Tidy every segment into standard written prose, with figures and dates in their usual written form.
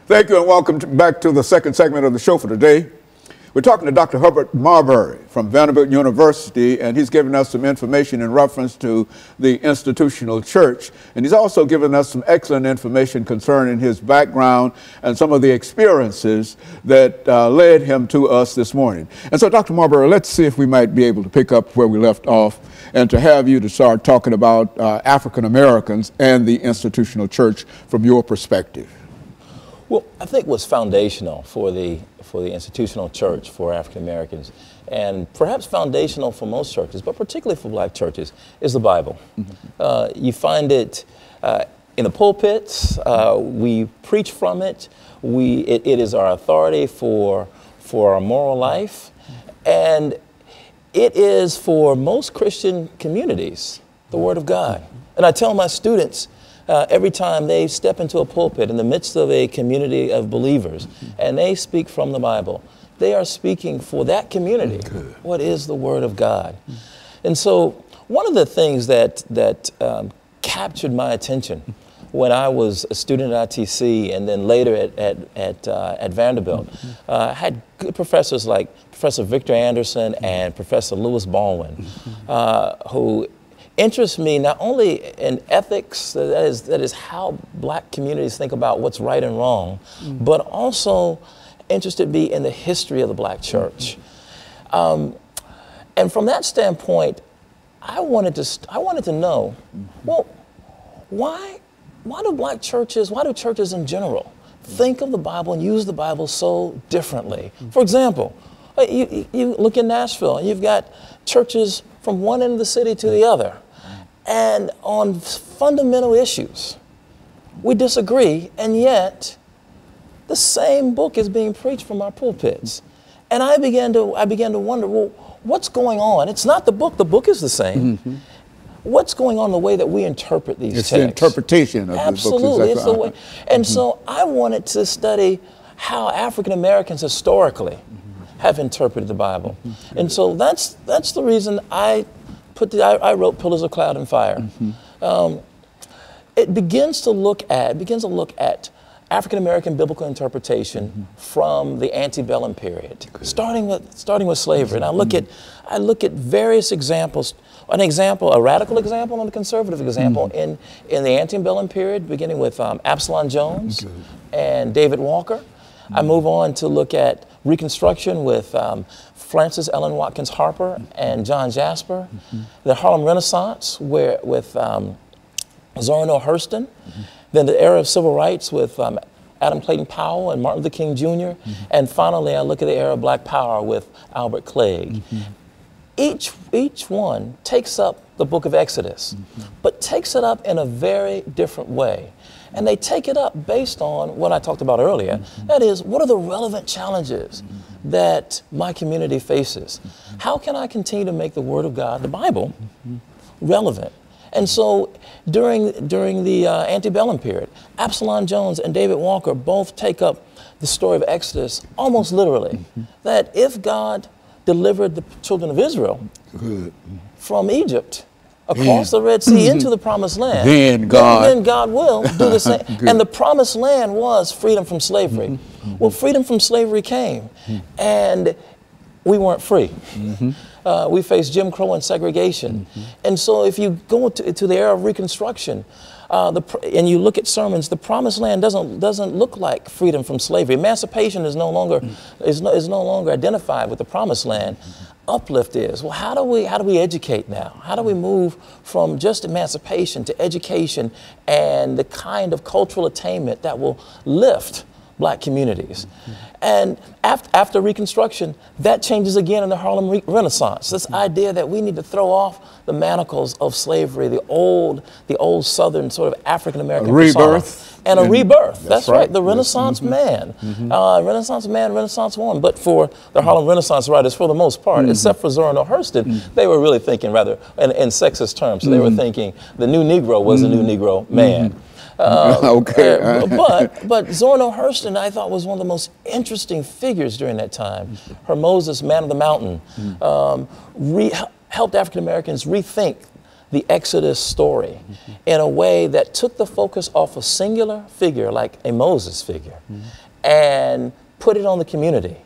Thank you and welcome back to the second segment of the show for today. We're talking to Dr. Herbert Marbury from Vanderbilt University, and he's given us some information in reference to the institutional church. And he's also given us some excellent information concerning his background and some of the experiences that led him to us this morning. And so, Dr. Marbury, let's see if we might be able to pick up where we left off and to have you to start talking about African Americans and the institutional church from your perspective. Well, I think what's foundational for the institutional church for African Americans, and perhaps foundational for most churches, but particularly for black churches, is the Bible. You find it in the pulpits. We preach from it. It is our authority for our moral life, and it is for most Christian communities the Word of God. And I tell my students, every time they step into a pulpit in the midst of a community of believers and they speak from the Bible, they are speaking for that community. What is the Word of God? And so one of the things that captured my attention when I was a student at ITC and then later at Vanderbilt, I had good professors like Professor Victor Anderson and Professor Lewis Baldwin, who interests me not only in ethics, that is how black communities think about what's right and wrong, but also interested me in the history of the black church. And from that standpoint, I wanted to know, well, why do churches in general think of the Bible and use the Bible so differently? For example, you look in Nashville and you've got churches from one end of the city to the other. And on fundamental issues, we disagree, and yet the same book is being preached from our pulpits. And I began to wonder, well, what's going on? It's not the book is the same. What's going on in the way that we interpret these texts? It's the interpretation of Absolutely, the books. It's the way. And so I wanted to study how African Americans historically have interpreted the Bible. And so that's the reason I wrote Pillars of Cloud and Fire. It begins to look at African American biblical interpretation from the antebellum period, starting with slavery. And I look at various examples. A radical example and a conservative example in the antebellum period, beginning with Absalom Jones and David Walker. I move on to look at Reconstruction with Frances Ellen Watkins Harper and John Jasper. The Harlem Renaissance with Zora Neale Hurston. Then the era of civil rights with Adam Clayton Powell and Martin Luther King Jr. And finally, I look at the era of Black Power with Albert Clegg. Each one takes up the book of Exodus, but takes it up in a very different way. And they take it up based on what I talked about earlier. That is, what are the relevant challenges that my community faces? How can I continue to make the Word of God, the Bible, relevant? And so during the antebellum period, Absalom Jones and David Walker both take up the story of Exodus almost literally. That if God delivered the children of Israel from Egypt, across the Red Sea into the Promised Land, then God will do the same. And the Promised Land was freedom from slavery. Well, freedom from slavery came, and we weren't free. We faced Jim Crow and segregation. And so if you go to the era of Reconstruction, and you look at sermons, the Promised Land doesn't look like freedom from slavery. Emancipation is no longer identified with the Promised Land. Uplift is. Well, how do we educate now? How do we move from just emancipation to education and the kind of cultural attainment that will lift black communities? And after Reconstruction, that changes again in the Harlem Renaissance. This idea that we need to throw off the manacles of slavery, the old Southern sort of African American rebirth. And a rebirth. That's right. The Renaissance man. Renaissance man, Renaissance woman. But for the Harlem Renaissance writers, for the most part, except for Zora Neale Hurston, they were really thinking rather in sexist terms. So they were thinking the new Negro was the new Negro man. But Zora Neale Hurston, I thought, was one of the most interesting figures during that time. Her Moses, Man of the Mountain, helped African Americans rethink the Exodus story in a way that took the focus off a singular figure like a Moses figure and put it on the community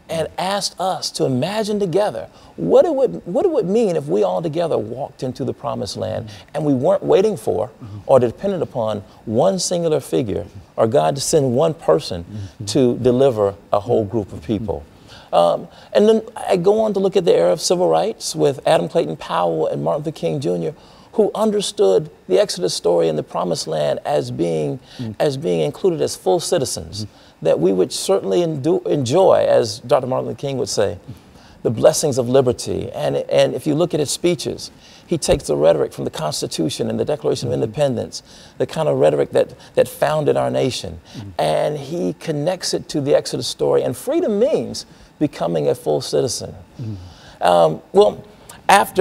and asked us to imagine together what it would mean if we all together walked into the promised land and we weren't waiting for or dependent upon one singular figure or God to send one person to deliver a whole group of people. And then I go on to look at the era of civil rights with Adam Clayton Powell and Martin Luther King Jr., who understood the Exodus story and the promised land as being included as full citizens, that we would certainly enjoy, as Dr. Martin Luther King would say, the blessings of liberty. And if you look at his speeches, he takes the rhetoric from the Constitution and the Declaration of Independence, the kind of rhetoric that founded our nation, and he connects it to the Exodus story. And freedom means becoming a full citizen. Well, at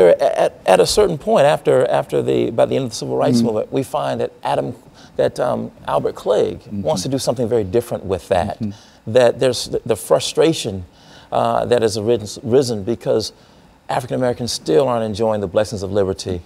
a certain point, by the end of the Civil Rights Movement, we find that Albert Clegg wants to do something very different with that. That there's the frustration that has risen because African Americans still aren't enjoying the blessings of liberty.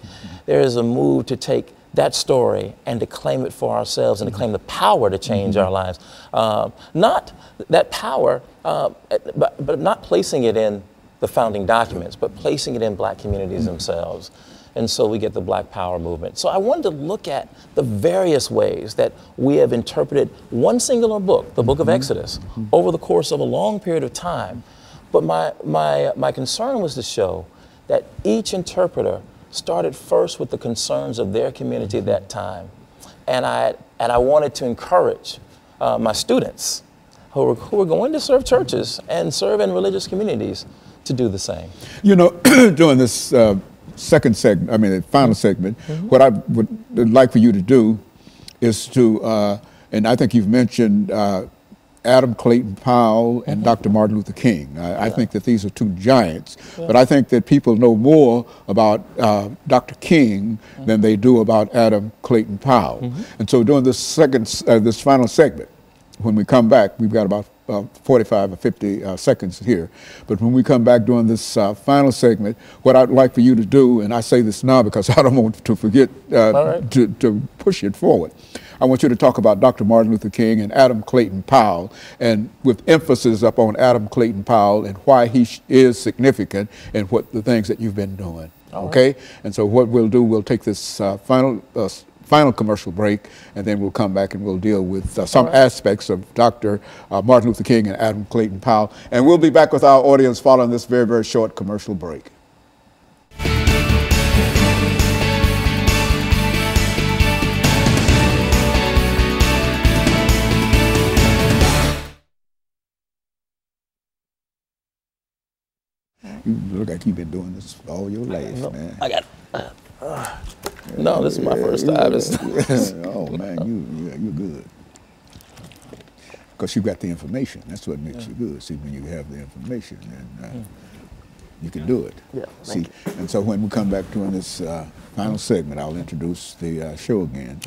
There is a move to take that story and to claim it for ourselves and to claim the power to change our lives. Not that power, but not placing it in the founding documents, but placing it in black communities themselves. And so we get the Black Power movement. So I wanted to look at the various ways that we have interpreted one singular book, the book of Exodus, over the course of a long period of time. But my concern was to show that each interpreter started first with the concerns of their community at that time. And I wanted to encourage my students who are going to serve churches and serve in religious communities to do the same. You know, during this second segment, I mean, the final segment, what I would like for you to do is to, and I think you've mentioned Adam Clayton Powell and Dr. Martin Luther King. I think that these are two giants, but I think that people know more about Dr. King than they do about Adam Clayton Powell. And so during this this final segment, when we come back, we've got about 45 or 50 seconds here. But when we come back during this final segment, what I'd like for you to do, and I say this now because I don't want to forget to push it forward. I want you to talk about Dr. Martin Luther King and Adam Clayton Powell, and with emphasis up on Adam Clayton Powell and why he is significant and what the things that you've been doing. Okay? And so what we'll do, we'll take this final commercial break, and then we'll come back and we'll deal with some aspects of Dr. Martin Luther King and Adam Clayton Powell. And we'll be back with our audience following this very, very short commercial break. You look like you've been doing this all your life, man. I got no, this is my first time. Oh man, you're good. Because you got the information. That's what makes you good. See, when you have the information, and you can do it. Yeah. See, and so when we come back during this final segment, I'll introduce the show again.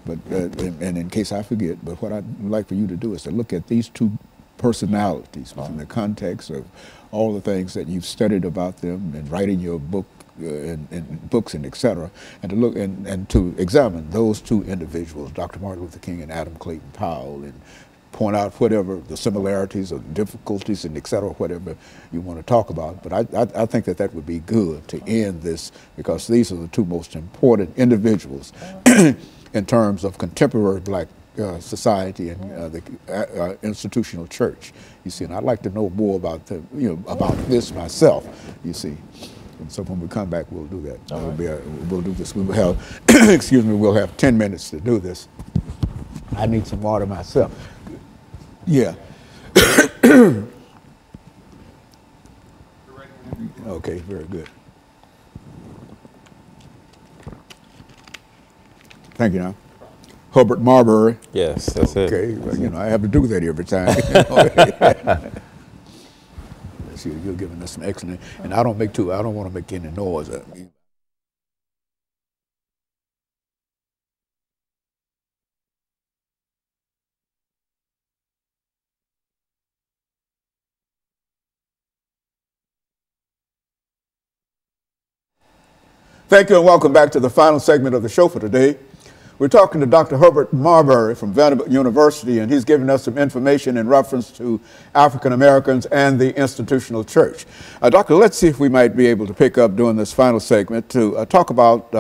But and in case I forget, but what I'd like for you to do is to look at these two personalities within the context of all the things that you've studied about them and writing your book and books and et cetera, and to look and to examine those two individuals, Dr. Martin Luther King and Adam Clayton Powell, and point out whatever the similarities or difficulties and et cetera, whatever you want to talk about. But I think that that would be good to end this, because these are the two most important individuals in terms of contemporary black society and the institutional church, you see. And I'd like to know more about about this myself, you see. And so when we come back, we'll do that. We'll do this. We will have, excuse me, we'll have 10 minutes to do this. I need some water myself. Yeah. Okay, very good. Thank you now. HMarbury8. Yes, that's it. Okay, well, I have to do that every time. See, you're giving us some excellent, and I don't want to make any noise. Thank you and welcome back to the final segment of the show for today. We're talking to Dr. Herbert Marbury from Vanderbilt University, and he's giving us some information in reference to African Americans and the institutional church. Doctor, let's see if we might be able to pick up during this final segment to talk about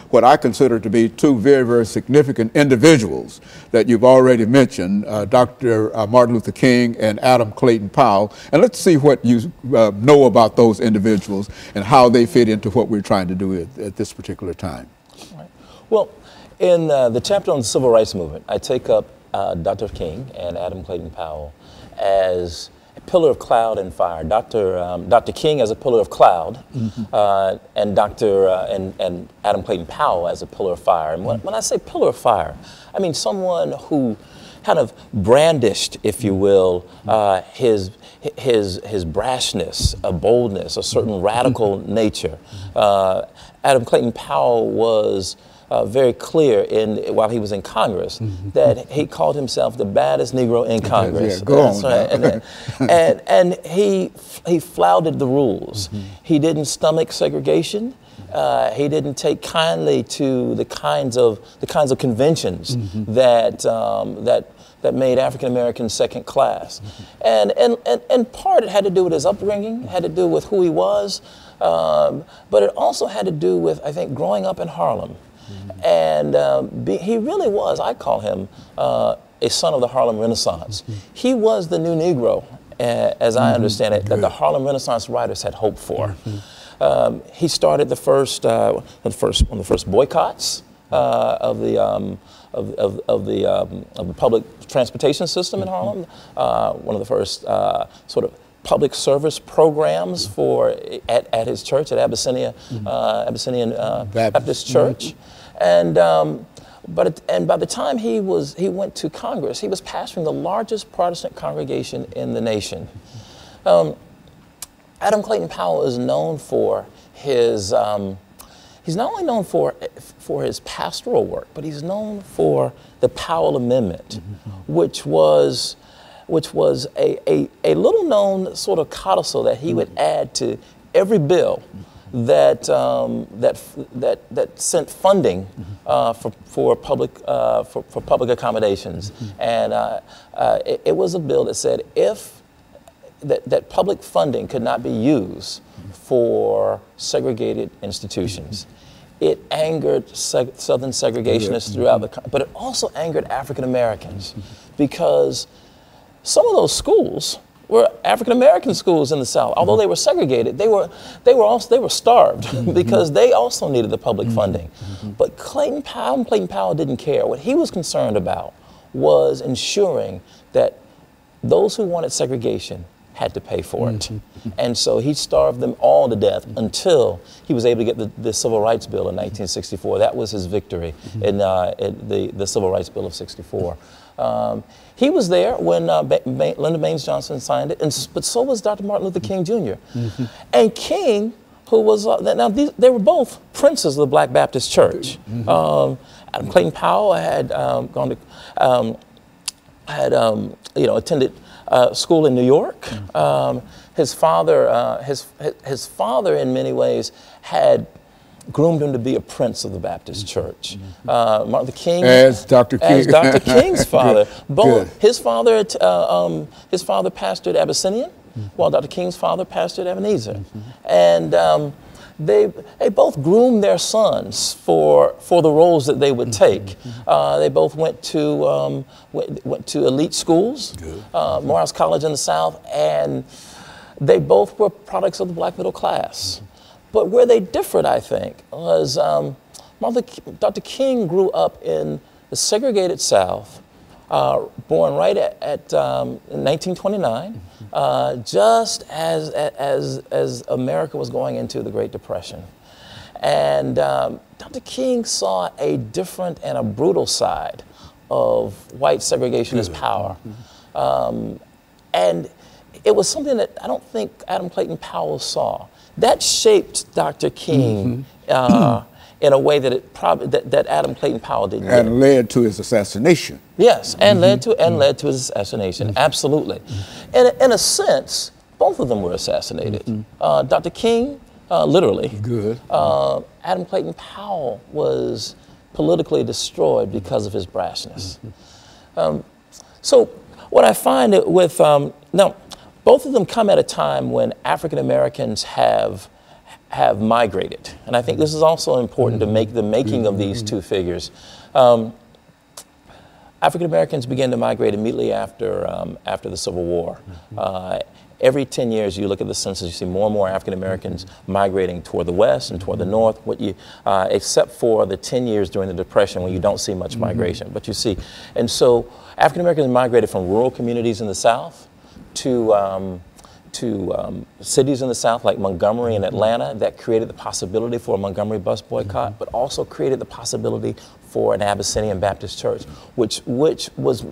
what I consider to be two very, very significant individuals that you've already mentioned, Dr. Martin Luther King and Adam Clayton Powell. And let's see what you know about those individuals and how they fit into what we're trying to do at this particular time. Right. Well, in the chapter on the Civil Rights Movement, I take up Dr. King and Adam Clayton Powell as a pillar of cloud and fire. Dr. King as a pillar of cloud, and and Adam Clayton Powell as a pillar of fire. And when I say pillar of fire, I mean someone who kind of brandished, if you will, his brashness, a boldness, a certain radical nature. Adam Clayton Powell was very clear while he was in Congress that he called himself the baddest Negro in Congress. Yeah, go on. Right. and he flouted the rules. He didn't stomach segregation. He didn't take kindly to the kinds of conventions that made African Americans second class. And part it had to do with his upbringing, had to do with who he was, but it also had to do with, I think, growing up in Harlem. And he really was, I call him, a son of the Harlem Renaissance. He was the new Negro, as I understand it, that the Harlem Renaissance writers had hoped for. He started one of the first boycotts of the public transportation system in Harlem. One of the first sort of public service programs at his church at Abyssinian Baptist Church. And by the time he went to Congress, he was pastoring the largest Protestant congregation in the nation. Adam Clayton Powell is known for his he's not only known for his pastoral work, but he's known for the Powell Amendment, which was a little known sort of codicil that he would add to every bill that sent funding for public accommodations, and it was a bill that said that public funding could not be used for segregated institutions. It angered Southern segregationists throughout the country, but it also angered African Americans because some of those schools were African American schools in the South. Although they were segregated, they were starved because they also needed the public funding. But Clayton Powell didn't care. What he was concerned about was ensuring that those who wanted segregation had to pay for it. And so he starved them all to death until he was able to get the Civil Rights Bill in 1964. That was his victory in the Civil Rights Bill of 64. He was there when Lyndon Baines Johnson signed it, but so was Dr. Martin Luther King Jr. And King, who was, they were both princes of the Black Baptist Church. Adam Clayton Powell had attended school in New York. His father, his father, in many ways, had groomed him to be a prince of the Baptist Church. Martin Luther King, as Dr. King, as Dr. King's father. Good. His father pastored Abyssinian, while Dr. King's father pastored Ebenezer, and they both groomed their sons for the roles that they would take. They both went to elite schools, Morehouse College in the South, and they both were products of the black middle class. But where they differed, I think, was Dr. King grew up in the segregated South, born right in 1929, just as America was going into the Great Depression. And Dr. King saw a different and a brutal side of white segregationist power. And it was something that I don't think Adam Clayton Powell saw. That shaped Dr. King in a way that that Adam Clayton Powell didn't. And led to his assassination. Yes, and led to his assassination. Absolutely. In a sense, both of them were assassinated. Dr. King literally. Good. Adam Clayton Powell was politically destroyed because of his brashness. So what I find with, now, both of them come at a time when African Americans have migrated. And I think this is also important to make the making of these two figures. African Americans began to migrate immediately after the Civil War. Every 10 years, you look at the census, you see more and more African Americans migrating toward the west and toward the north, except for the 10 years during the Depression when you don't see much migration. But you see, and so African Americans migrated from rural communities in the South to cities in the South like Montgomery and Atlanta. That created the possibility for a Montgomery bus boycott, but also created the possibility for an Abyssinian Baptist church, which was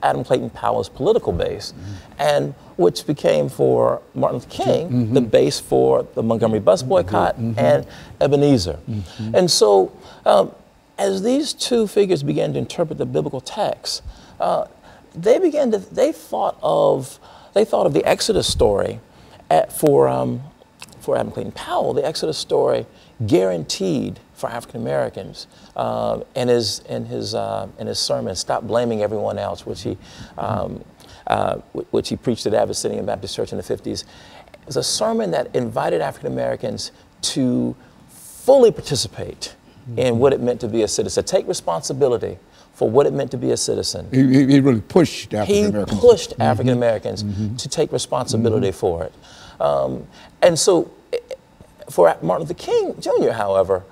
Adam Clayton Powell's political base, and which became for Martin Luther King the base for the Montgomery bus boycott and Ebenezer. And so as these two figures began to interpret the biblical text, they thought of the Exodus story for Adam Clayton Powell. The Exodus story guaranteed for African Americans in his sermon, "Stop Blaming Everyone Else," which he preached at Abyssinian Baptist Church in the 50s. It was a sermon that invited African Americans to fully participate in what it meant to be a citizen, take responsibility for what it meant to be a citizen. He really pushed African Americans. He pushed African Americans to take responsibility for it. And so for Martin Luther King Jr., however,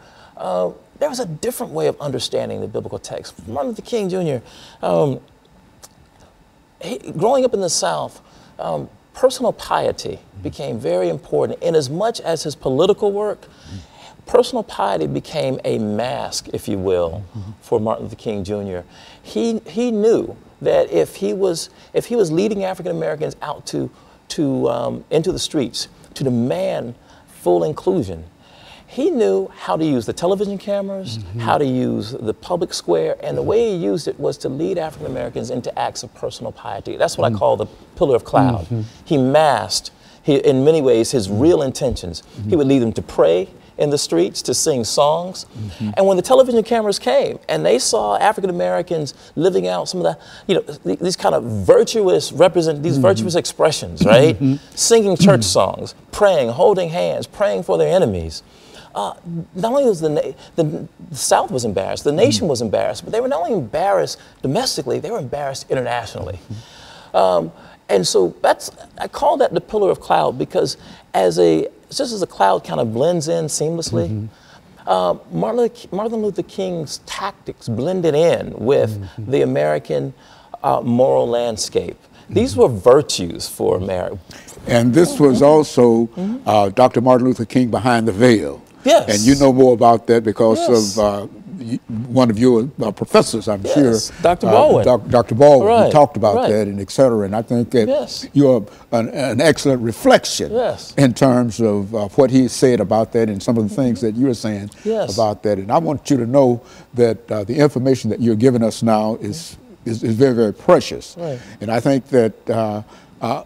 there was a different way of understanding the biblical text. Martin Luther King Jr., growing up in the South, personal piety became very important. In as much as his political work, personal piety became a mask, if you will, for Martin Luther King Jr. He knew that if he was leading African Americans out into the streets to demand full inclusion, he knew how to use the television cameras, how to use the public square, and the way he used it was to lead African Americans into acts of personal piety. That's what I call the pillar of cloud. He masked, in many ways, his real intentions. He would lead them to pray in the streets, to sing songs. And when the television cameras came and they saw African Americans living out some of the, these kind of virtuous virtuous expressions, right? Singing church songs, praying, holding hands, praying for their enemies. Not only was the South was embarrassed, the nation was embarrassed, but they were not only embarrassed domestically, they were embarrassed internationally. And so I call that the pillar of cloud, because just as a cloud kind of blends in seamlessly, Martin Luther King's tactics blended in with the American moral landscape. These were virtues for America. And this was also Dr. Martin Luther King behind the veil. Yes. And you know more about that because of one of your professors, I'm sure. Dr. Baldwin. Dr. Baldwin, who talked about that and et cetera. And I think that you're an excellent reflection in terms of what he said about that and some of the things that you're saying about that. And I want you to know that the information that you're giving us now is very, very precious. And I think that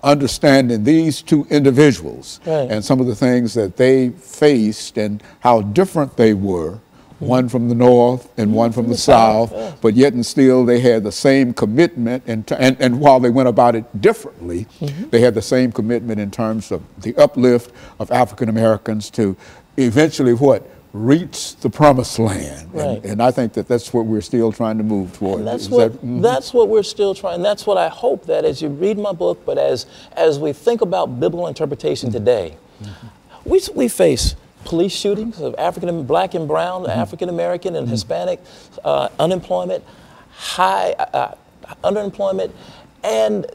understanding these two individuals and some of the things that they faced and how different they were, one from the north and one from the south, but yet and still they had the same commitment, and while they went about it differently, they had the same commitment in terms of the uplift of African Americans to eventually reach the promised land. And I think that that's what we're still trying to move toward. And that's what we're still trying. That's what I hope that as you read my book, but as we think about biblical interpretation today, we face police shootings of Black and brown, African American and Hispanic, unemployment, high underemployment, and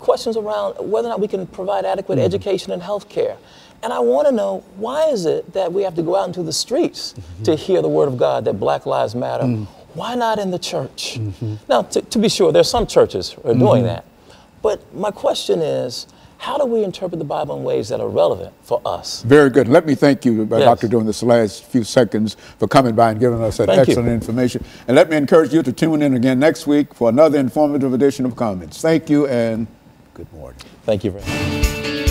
questions around whether or not we can provide adequate education and health care. And I want to know, why is it that we have to go out into the streets to hear the word of God that Black Lives Matter? Why not in the church? Now, to be sure, there's some churches who are doing that. But my question is, how do we interpret the Bible in ways that are relevant for us? Very good. Let me thank you, Doctor, during this last few seconds for coming by and giving us that excellent information. And let me encourage you to tune in again next week for another informative edition of Comments. Thank you and good morning. Thank you very much.